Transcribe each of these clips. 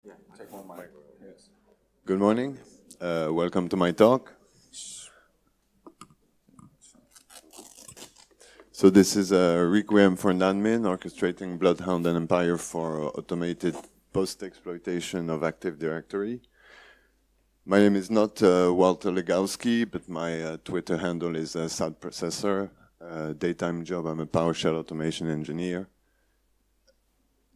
Yeah, take one mic. Yes. Good morning. Welcome to my talk. So this is a Requiem for an admin, orchestrating BloodHound and Empire for automated post-exploitation of Active Directory. My name is not Walter Legowski, but my Twitter handle is Sad Processor. Daytime job, I'm a PowerShell automation engineer.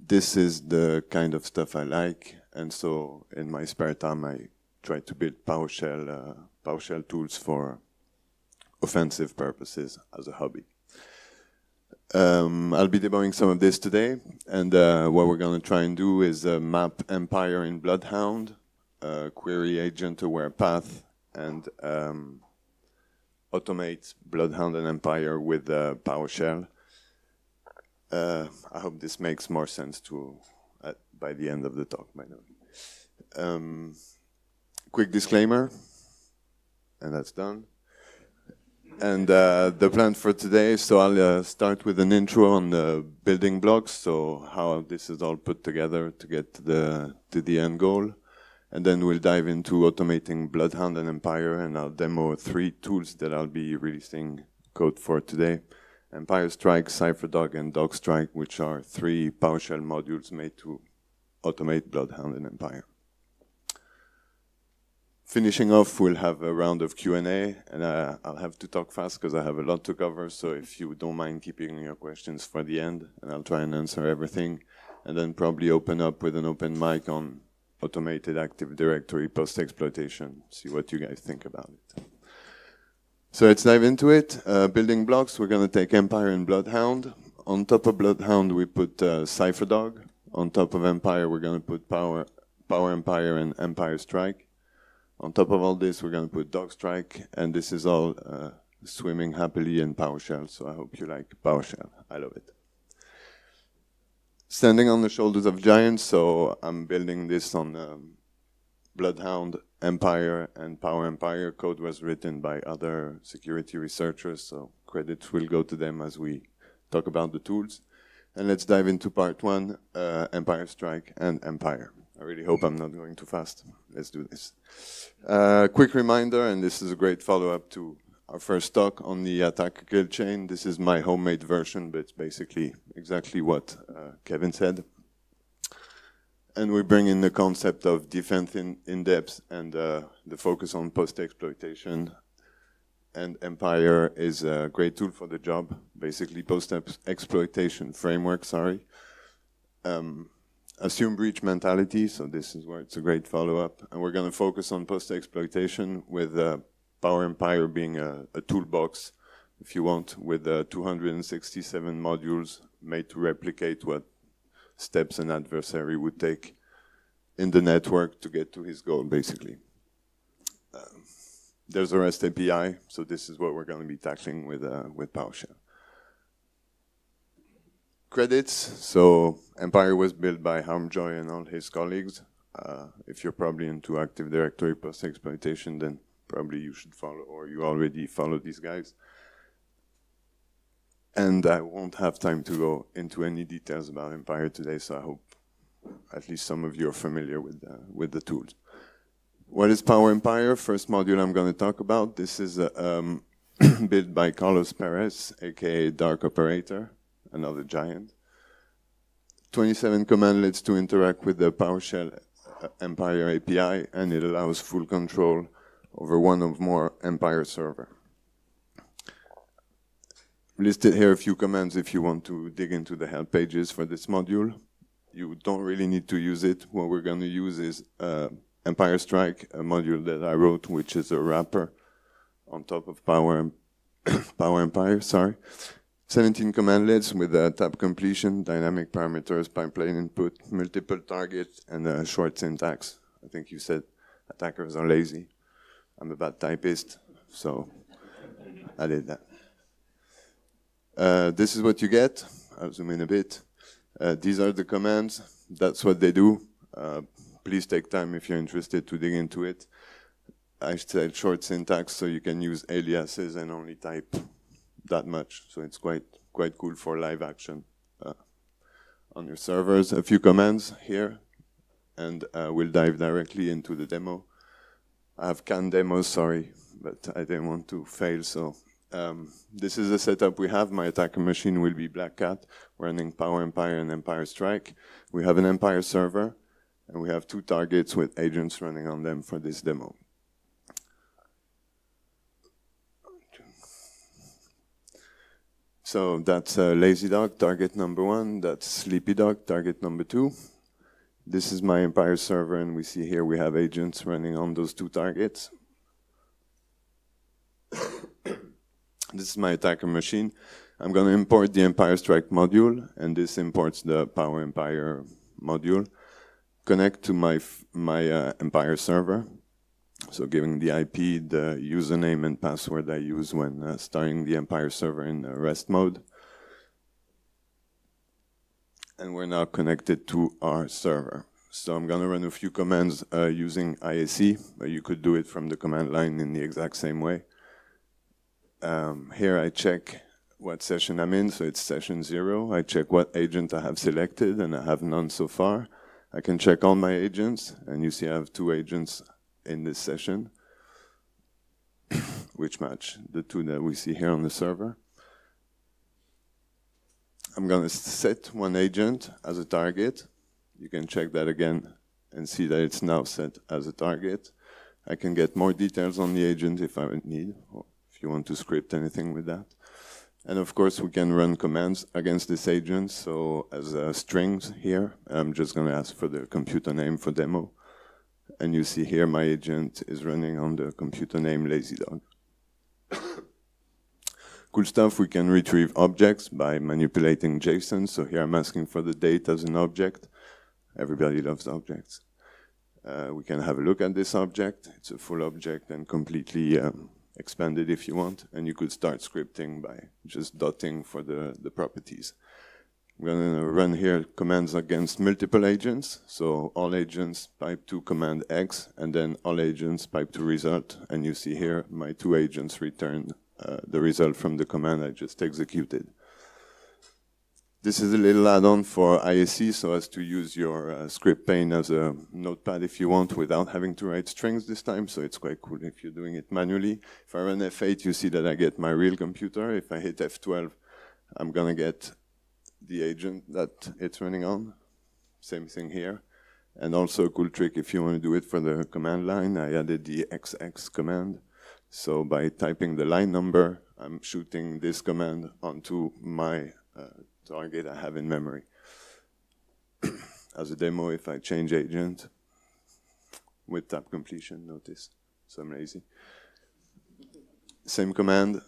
This is the kind of stuff I like, and so in my spare time I try to build PowerShell tools for offensive purposes as a hobby. I'll be debugging some of this today, and what we're going to try and do is map Empire in BloodHound, query agent-aware path, and automate BloodHound and Empire with PowerShell. I hope this makes more sense by the end of the talk, by the way. Quick disclaimer, and that's done. And the plan for today, so I'll start with an intro on the building blocks, so how this is all put together to get to the end goal. And then we'll dive into automating BloodHound and Empire, and I'll demo 3 tools that I'll be releasing code for today. Empire Strike, CypherDog, and DogStrike, which are 3 PowerShell modules made to automate BloodHound and Empire. Finishing off, we'll have a round of Q&A, and I'll have to talk fast because I have a lot to cover, so if you don't mind keeping your questions for the end, and I'll try and answer everything, and then probably open up with an open mic on automated Active Directory post-exploitation, see what you guys think about it. So let's dive into it. Building blocks, we're going to take Empire and BloodHound. On top of BloodHound, we put CypherDog. On top of Empire, we're going to put Power Empire and Empire Strike. On top of all this, we're going to put DogStrike, and this is all swimming happily in PowerShell, so I hope you like PowerShell. I love it. Standing on the shoulders of giants, so I'm building this on BloodHound, Empire, and Power Empire. Code was written by other security researchers, so credits will go to them as we talk about the tools. And let's dive into part 1, Empire Strike and Empire. I really hope I'm not going too fast. Let's do this. Quick reminder, and this is a great follow-up to our first talk on the attacker kill chain. This is my homemade version, but it's basically exactly what Kevin said. And we bring in the concept of defense in depth and the focus on post-exploitation. And Empire is a great tool for the job, basically post-exploitation framework, Assume breach mentality, so this is where it's a great follow-up. And we're going to focus on post-exploitation with Power Empire being a toolbox, if you want, with 267 modules made to replicate what steps an adversary would take in the network to get to his goal, basically. There's a REST API, so this is what we're going to be tackling with PowerShell. Credits, so Empire was built by Harmjoy and all his colleagues. If you're probably into Active Directory post-exploitation, then probably you should follow, or you already follow these guys. And I won't have time to go into any details about Empire today, so I hope at least some of you are familiar with the tools. What is Power Empire? First module I'm going to talk about. This is built by Carlos Perez, aka Dark Operator, another giant. 27 commandlets to interact with the PowerShell Empire API, and it allows full control over one or more Empire server. Listed here a few commands if you want to dig into the help pages for this module. You don't really need to use it. What we're going to use is Empire Strike, a module that I wrote, which is a wrapper on top of Power Empire, 17 commandlets with tab completion, dynamic parameters, pipeline input, multiple targets, and a short syntax. I think you said attackers are lazy. I'm a bad typist, so I did that. This is what you get. I'll zoom in a bit. These are the commands. That's what they do. Please take time if you're interested to dig into it. I said short syntax, so you can use aliases and only type that much. So it's quite cool for live action on your servers. A few commands here. and we'll dive directly into the demo. I have canned demos, sorry, but I didn't want to fail, so this is the setup we have. My attacker machine will be Black Cat, running Power Empire and Empire Strike. We have an Empire server, and we have 2 targets with agents running on them for this demo. So that's Lazy Dog, target number 1. That's Sleepy Dog, target number 2. This is my Empire server, and we see here we have agents running on those 2 targets. This is my attacker machine. I'm going to import the Empire Strike module, and this imports the Power Empire module. Connect to my Empire server, so giving the IP, the username and password I use when starting the Empire server in rest mode. And we're now connected to our server. So I'm going to run a few commands using IAC, but you could do it from the command line in the exact same way. Here I check what session I'm in, so it's session 0. I check what agent I have selected, and I have none so far. I can check all my agents, and you see I have 2 agents in this session, which match the 2 that we see here on the server. I'm going to set 1 agent as a target. You can check that again and see that it's now set as a target. I can get more details on the agent if I need, or if you want to script anything with that. And of course, we can run commands against this agent. So as strings here, I'm just going to ask for the computer name for demo. And you see here my agent is running on the computer name Lazy Dog. Cool stuff, we can retrieve objects by manipulating JSON. So here I'm asking for the date as an object. Everybody loves objects. We can have a look at this object. It's a full object and completely expanded if you want. And you could start scripting by just dotting for the properties. I'm going to run here commands against multiple agents. So all agents pipe to command X, and then all agents pipe to result. And you see here my 2 agents return the result from the command I just executed. This is a little add-on for IAC, so as to use your script pane as a notepad if you want, without having to write strings this time, so it's quite cool if you're doing it manually. If I run F8, you see that I get my real computer. If I hit F12, I'm going to get the agent that it's running on. Same thing here. And also a cool trick if you want to do it for the command line, I added the XX command. So by typing the line number, I'm shooting this command onto my target I have in memory. As a demo, if I change agent with tab completion, notice, so I'm lazy. Same command,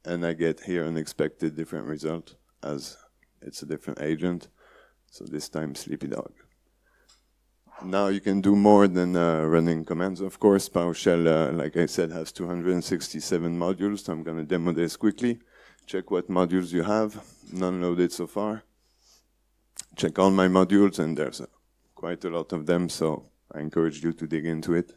and I get here an expected different result as it's a different agent. So this time Sleepy Dog. Now you can do more than running commands, of course. PowerShell, like I said, has 267 modules, so I'm going to demo this quickly. Check what modules you have, none loaded so far. Check all my modules, and there's quite a lot of them, so I encourage you to dig into it.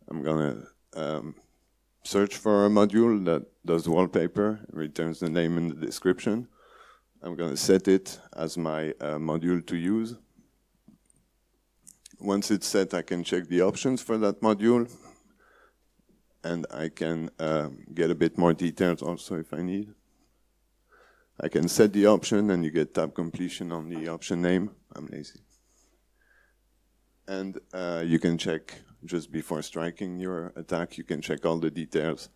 I'm going to search for a module that does wallpaper, returns the name and the description. I'm going to set it as my module to use. Once it's set, I can check the options for that module, and I can get a bit more details also if I need. I can set the option, and you get tab completion on the option name. I'm lazy. And you can check just before striking your attack, you can check all the details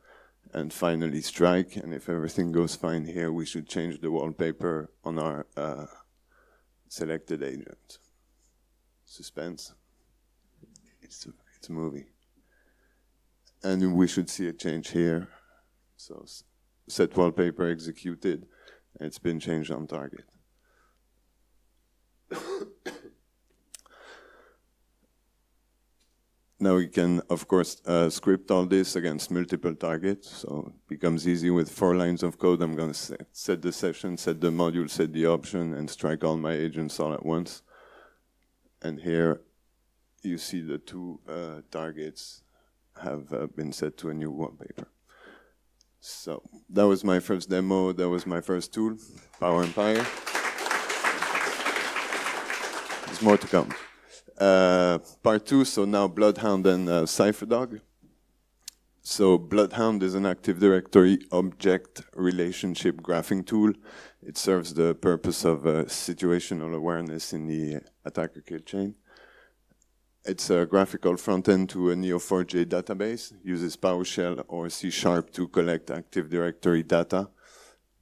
and finally strike. And if everything goes fine here, we should change the wallpaper on our selected agent. Suspense. It's a movie. And we should see a change here. So set wallpaper executed. It's been changed on target. Now we can, of course, script all this against multiple targets. So it becomes easy with 4 lines of code. I'm going to set the session, set the module, set the option, and strike all my agents all at once. And here you see the 2 targets have been set to a new wallpaper. So that was my first demo. That was my first tool, Power Empire. There's more to come. Part 2, so now BloodHound and CypherDog. So BloodHound is an Active Directory object relationship graphing tool. It serves the purpose of situational awareness in the attacker kill chain. It's a graphical front-end to a Neo4j database, uses PowerShell or C# to collect Active Directory data.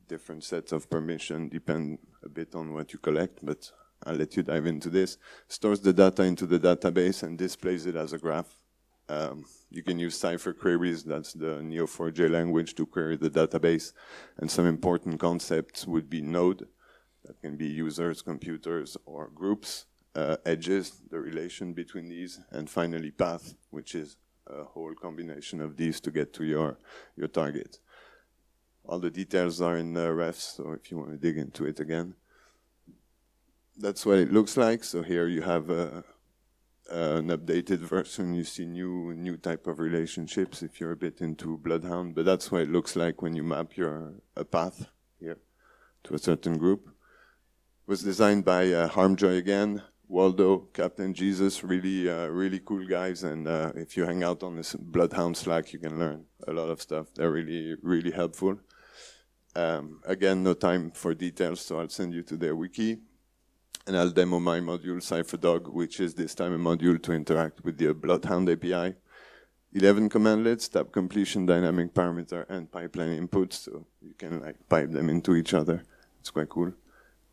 Different sets of permission depend a bit on what you collect, but I'll let you dive into this. Stores the data into the database and displays it as a graph. You can use Cypher queries, that's the Neo4j language, to query the database. And some important concepts would be node, that can be users, computers, or groups. Edges, the relation between these, and finally path, which is a whole combination of these to get to your target. All the details are in the refs, so if you want to dig into it again. That's what it looks like. So here you have an updated version. You see new type of relationships if you're a bit into BloodHound, but that's what it looks like when you map a path here to a certain group. It was designed by Harmjoy again. Waldo, Captain Jesus, really cool guys, and if you hang out on this BloodHound Slack, you can learn a lot of stuff. They're really helpful. Again, no time for details, so I'll send you to their wiki, and I'll demo my module, CypherDog, which is this time a module to interact with the BloodHound API. 11 commandlets, tab completion, dynamic parameter, and pipeline inputs, so you can like pipe them into each other. It's quite cool.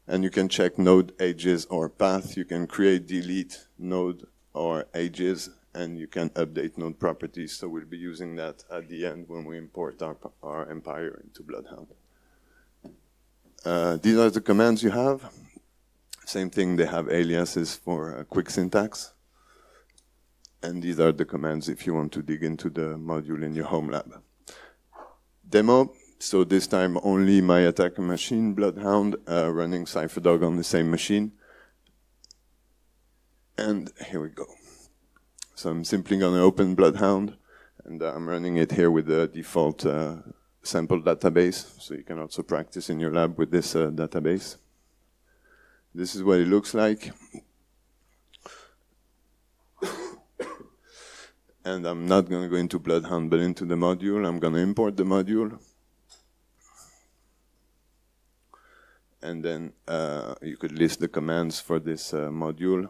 And you can check node ages or path. You can create, delete node or ages, and you can update node properties. So we'll be using that at the end when we import our Empire into BloodHound. These are the commands you have. Same thing, they have aliases for quick syntax. And these are the commands if you want to dig into the module in your home lab. Demo. So this time only my attacker machine, BloodHound, running CypherDog on the same machine. And here we go. So I'm simply going to open BloodHound, and I'm running it here with the default sample database. So you can also practice in your lab with this database. This is what it looks like. And I'm not going to go into BloodHound, but into the module. I'm going to import the module. And then you could list the commands for this module.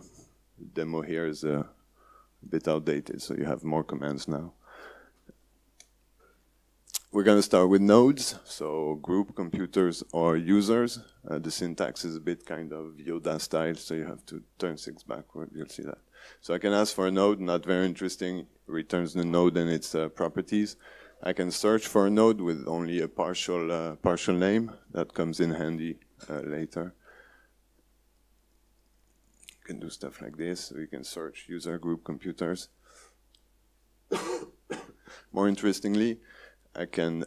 The demo here is a bit outdated, so you have more commands now. We're going to start with nodes, so group, computers, or users. The syntax is a bit kind of Yoda style, so you have to turn 6 backward, you'll see that. So I can ask for a node, not very interesting, returns the node and its properties. I can search for a node with only a partial name, that comes in handy later. You can do stuff like this, so you can search user, group, computers. More interestingly, I can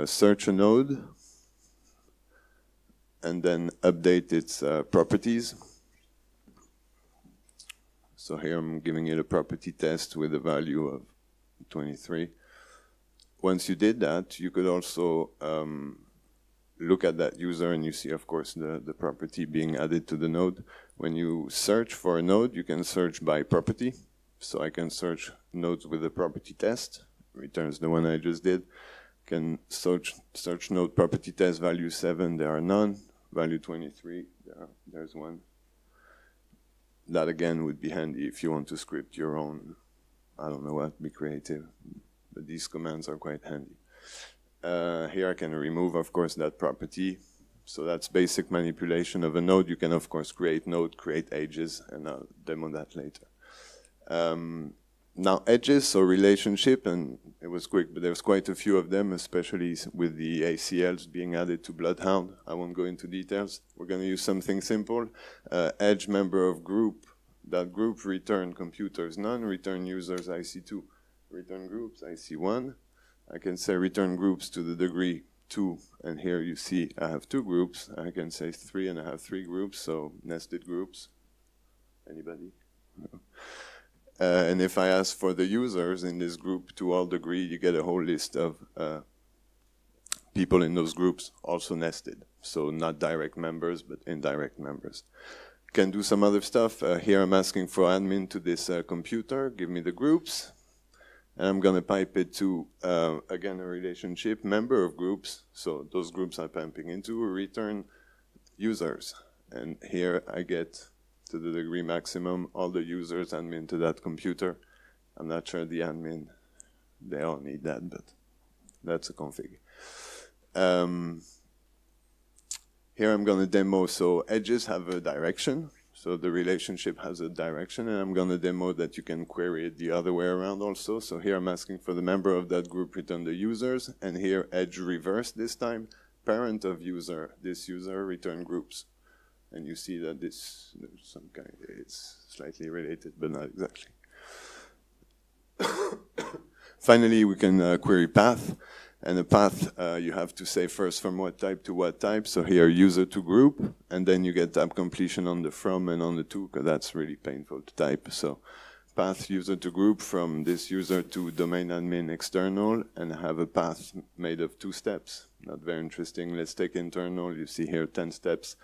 search a node and then update its properties. So here I'm giving it a property test with a value of 23. Once you did that, you could also look at that user and you see, of course, the property being added to the node. When you search for a node, you can search by property. So I can search nodes with a property test, returns the one I just did. Can search node property test value 7, there are none. Value 23, there's one. That again would be handy if you want to script your own, I don't know what, be creative. But these commands are quite handy. Here I can remove, of course, that property. So that's basic manipulation of a node. You can, of course, create node, create edges, and I'll demo that later. Now, edges, so relationship, and it was quick, but there's quite a few of them, especially with the ACLs being added to BloodHound. I won't go into details. We're going to use something simple. Edge member of group. That group return computers none, return users IC2. Return groups IC1. I can say return groups to the degree 2, and here you see I have 2 groups. I can say 3 and I have 3 groups, so nested groups. Anybody? No. And if I ask for the users in this group to all degree, you get a whole list of people in those groups also nested. So not direct members, but indirect members. Can do some other stuff. Here I'm asking for admin to this computer, give me the groups. And I'm going to pipe it to, again, a relationship, member of groups. So those groups I'm piping into return users. And here I get, to the degree maximum, all the users admin to that computer. I'm not sure the admin, they all need that, but that's a config. Here I'm going to demo, so edges have a direction. So the relationship has a direction, and I'm going to demo that you can query it the other way around also. So here I'm asking for the member of that group return the users, and here edge reverse this time, parent of user, this user return groups. And you see that this, there's some kind, it's slightly related, but not exactly. Finally, we can query path. And a path, you have to say first from what type to what type. So here, user to group, and then you get tab completion on the from and on the to, because that's really painful to type. So path user to group from this user to domain admin external, and have a path made of 2 steps. Not very interesting. Let's take internal. You see here 10 steps.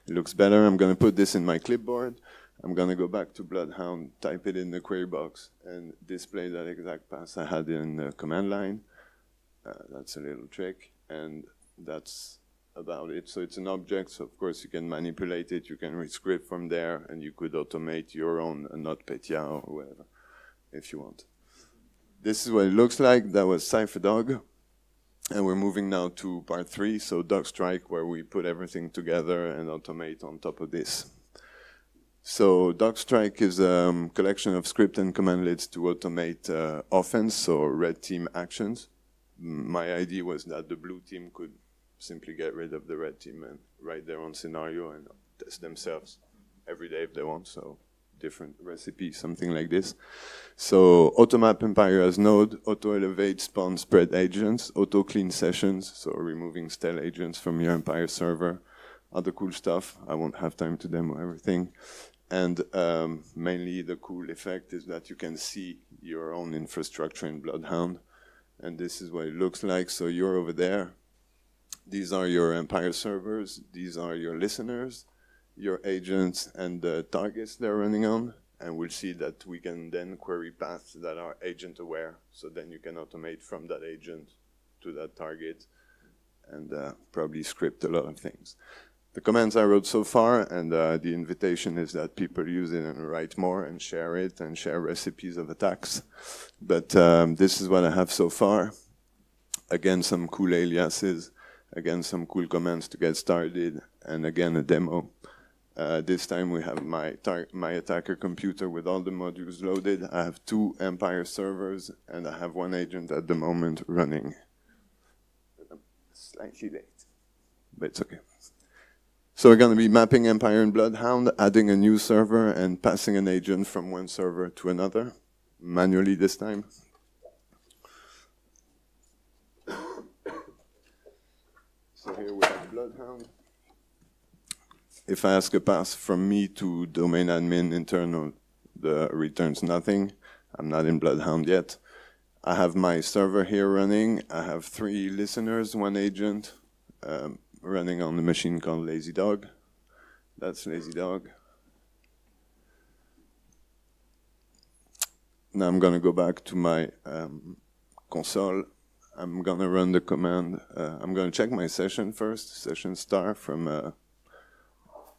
It looks better. I'm going to put this in my clipboard. I'm going to go back to BloodHound, type it in the query box, and display that exact path I had in the command line. That's a little trick, and that's about it. So it's an object, so of course you can manipulate it, you can read script from there, and you could automate your own NotPetya or whatever, if you want. This is what it looks like. That was CypherDog, and we're moving now to part 3, so DogStrike, where we put everything together and automate on top of this. So DogStrike is a collection of script and commandlets to automate offense, so red team actions. My idea was that the blue team could simply get rid of the red team and write their own scenario and test themselves every day if they want, so different recipe, something like this. So automap Empire as node, auto-elevate, spawn, spread agents, auto-clean sessions, so removing stale agents from your Empire server, other cool stuff. I won't have time to demo everything. And mainly the cool effect is that you can see your own infrastructure in BloodHound. And this is what it looks like. So you're over there. These are your Empire servers. These are your listeners, your agents, and the targets they're running on. And we'll see that we can then query paths that are agent aware. So then you can automate from that agent to that target and probably script a lot of things. The commands I wrote so far, and the invitation is that people use it and write more and share it and share recipes of attacks. But this is what I have so far. Again, some cool aliases. Again, some cool commands to get started. And again, a demo. This time we have my attacker computer with all the modules loaded. I have 2 Empire servers, and I have 1 agent at the moment running. Slightly late, but it's okay. So we're going to be mapping Empire and BloodHound, adding a new server, and passing an agent from one server to another, manually this time. So here we have BloodHound. If I ask a pass from me to domain admin internal, the returns nothing. I'm not in BloodHound yet. I have my server here running. I have 3 listeners, 1 agent, running on the machine called Lazy Dog. That's Lazy Dog. Now I'm going to go back to my console. I'm going to run the command. I'm going to check my session first, session star from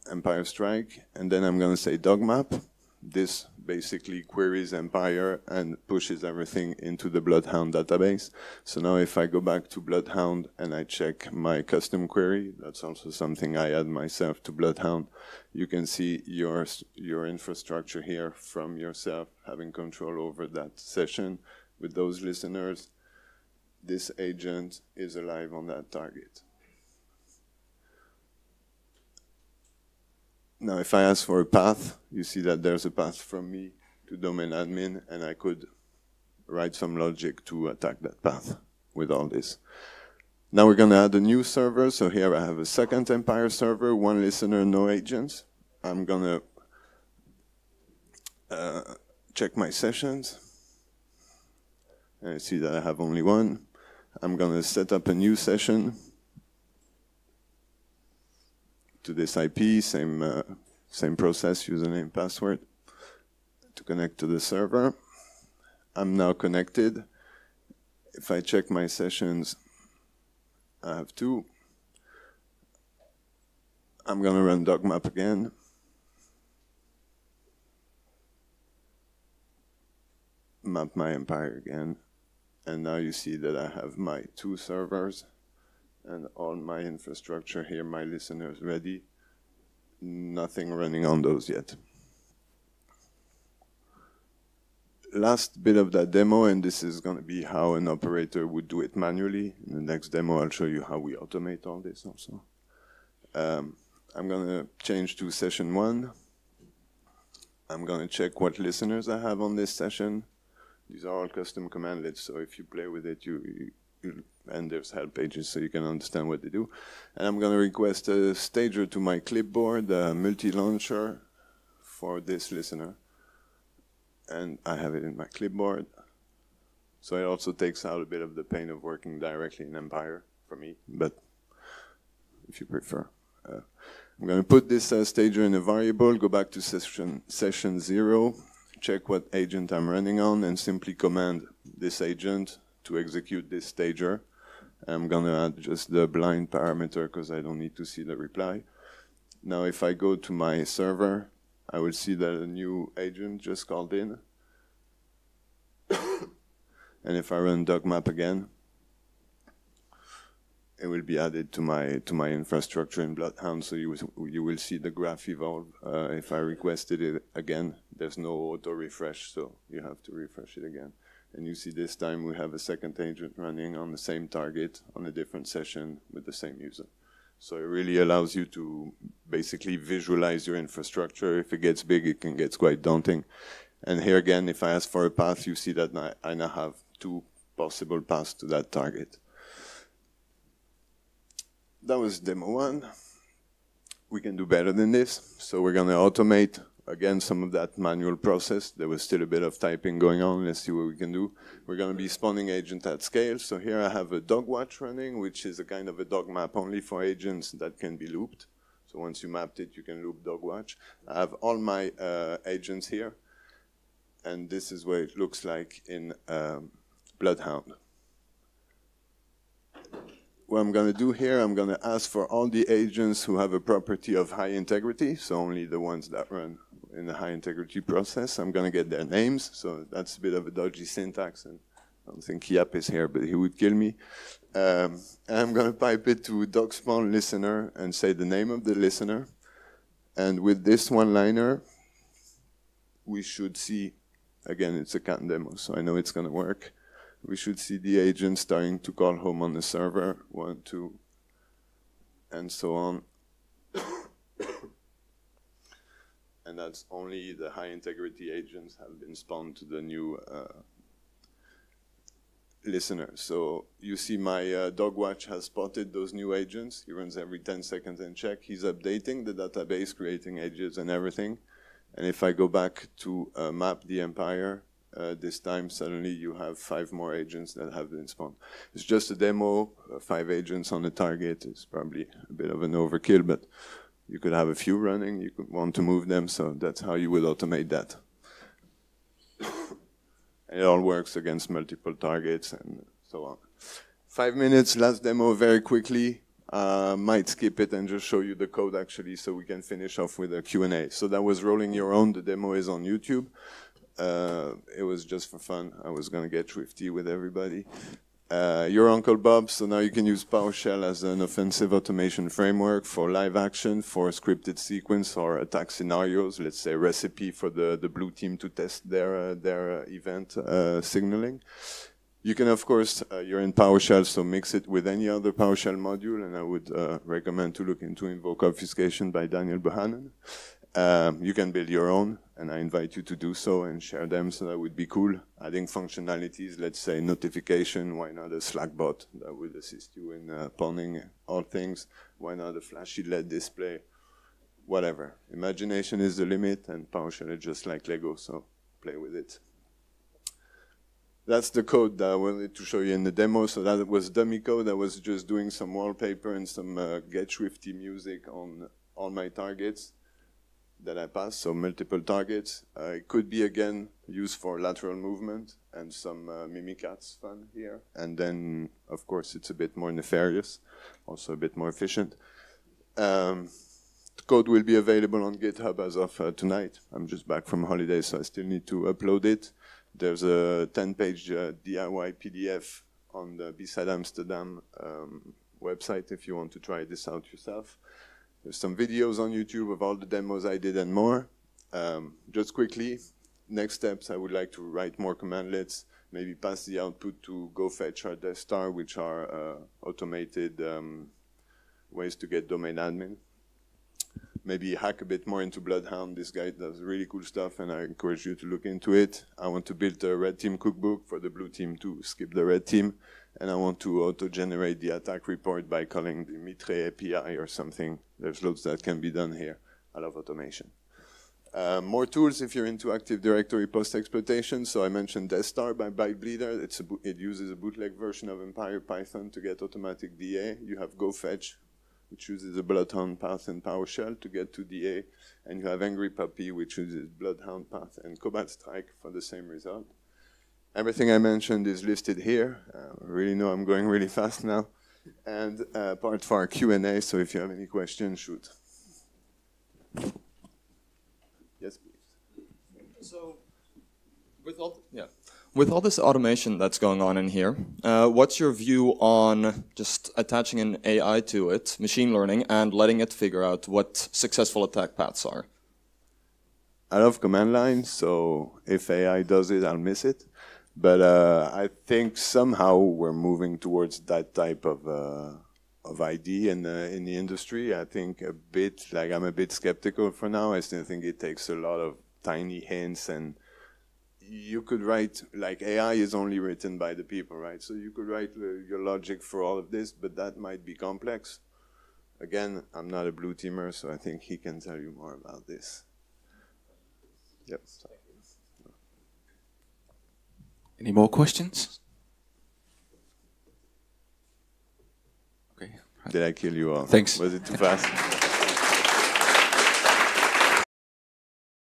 Empire Strike, and then I'm going to say dog map. This basically queries Empire and pushes everything into the BloodHound database. So now if I go back to BloodHound and I check my custom query, that's also something I add myself to BloodHound, you can see your infrastructure here from yourself, having control over that session with those listeners. This agent is alive on that target. Now, if I ask for a path, you see that there's a path from me to domain admin, and I could write some logic to attack that path with all this. Now we're going to add a new server. So here I have a second Empire server, 1 listener, no agents. I'm going to check my sessions. And I see that I have only 1. I'm going to set up a new session. to this IP, same process, username, password, to connect to the server. I'm now connected. If I check my sessions, I have 2. I'm going to run dogmap again. Map my empire again. And now you see that I have my 2 servers and all my infrastructure here, my listeners ready. Nothing running on those yet. Last bit of that demo, and this is going to be how an operator would do it manually. In the next demo, I'll show you how we automate all this also. I'm going to change to session 1. I'm going to check what listeners I have on this session. These are all custom commandlets, so if you play with it, and there's help pages so you can understand what they do. And I'm going to request a stager to my clipboard, a multi-launcher for this listener. And I have it in my clipboard. So it also takes out a bit of the pain of working directly in Empire for me, but if you prefer. I'm going to put this stager in a variable, go back to session 0, check what agent I'm running on, and simply command this agent to execute this stager. I'm going to add just the blind parameter because I don't need to see the reply. Now if I go to my server, I will see that a new agent just called in. And if I run dogmap again, it will be added to my infrastructure in BloodHound, so you will see the graph evolve. If I requested it again, there's no auto refresh, so you have to refresh it again. And you see this time we have a second agent running on the same target on a different session with the same user. So it really allows you to basically visualize your infrastructure. If it gets big, it can get quite daunting. And here again, if I ask for a path, you see that I now have 2 possible paths to that target. That was demo 1. We can do better than this. So we're going to automate, again, some of that manual process. There was still a bit of typing going on. Let's see what we can do. We're going to be spawning agent at scale. So here I have a dog watch running, which is a kind of a dog map only for agents that can be looped. So once you mapped it, you can loop dog watch. I have all my agents here. And this is what it looks like in BloodHound. What I'm going to do here, I'm going to ask for all the agents who have a property of high integrity, so only the ones that run in a high integrity process. I'm going to get their names, so that's a bit of a dodgy syntax, and I don't think Yap is here, but he would kill me. And I'm going to pipe it to dogspawn listener and say the name of the listener. And with this one-liner, we should see, again, it's a cat demo, so I know it's going to work. We should see the agent starting to call home on the server, 1, 2, and so on. And that's only the high integrity agents have been spawned to the new listener. So you see my dog watch has spotted those new agents. He runs every 10 seconds and check. He's updating the database, creating agents and everything. And if I go back to map the Empire, this time suddenly you have 5 more agents that have been spawned. It's just a demo, 5 agents on the target. It's probably a bit of an overkill, but you could have a few running, you could want to move them, so that's how you would automate that. And it all works against multiple targets and so on. 5 minutes, last demo very quickly. Might skip it and just show you the code actually so we can finish off with a Q&A. So that was rolling your own, the demo is on YouTube. It was just for fun. I was going to get thrifty with everybody. Your Uncle Bob, so now you can use PowerShell as an offensive automation framework for live action, for scripted sequence or attack scenarios, let's say recipe for the blue team to test their event signaling. You can, of course, you're in PowerShell, so mix it with any other PowerShell module, and I would recommend to look into Invoke Obfuscation by Daniel Bohannon. You can build your own, and I invite you to do so and share them, so that would be cool. Adding functionalities, let's say notification, why not a Slack bot that would assist you in pawning all things, why not a flashy LED display, whatever. Imagination is the limit, and PowerShell is just like Lego, so play with it. That's the code that I wanted to show you in the demo. So that was dummy code. I was just doing some wallpaper and some Get Swifty music on all my targets that I pass, so multiple targets. It could be, again, used for lateral movement and some Mimikatz fun here. And then, of course, it's a bit more nefarious, also a bit more efficient. The code will be available on GitHub as of tonight. I'm just back from holiday, so I still need to upload it. There's a 10-page DIY PDF on the Beside Amsterdam website if you want to try this out yourself. There's some videos on YouTube of all the demos I did and more. Just quickly, next steps, I would like to write more commandlets, maybe pass the output to GoFetch or DeathStar, which are automated ways to get domain admin. Maybe hack a bit more into BloodHound. This guy does really cool stuff, and I encourage you to look into it. I want to build a red team cookbook for the blue team to skip the red team, and I want to auto-generate the attack report by calling the Mitre API or something. There's loads that can be done here. I love automation. More tools if you're into Active Directory post-exploitation. So I mentioned DeathStar by ByteBleeder. It uses a bootleg version of Empire Python to get automatic DA. You have GoFetch, which uses a BloodHound path and PowerShell to get to DA. And you have Angry Puppy, which uses BloodHound path and DarkStrike for the same result. Everything I mentioned is listed here. I really know I'm going really fast now. And part for our Q&A, so if you have any questions, shoot. Yes, please. So, with all this automation that's going on in here, what's your view on just attaching an AI to it, machine learning, and letting it figure out what successful attack paths are? I love command line, so if AI does it, I'll miss it. But I think somehow we're moving towards that type of ID in the industry. I think a bit, like I'm a bit skeptical for now. I still think it takes a lot of tiny hints, and you could write, like AI is only written by the people, right? So you could write your logic for all of this, but that might be complex. Again, I'm not a blue teamer, so I think he can tell you more about this. Yep. Any more questions? Okay. Did I kill you all? Thanks. Was it too fast?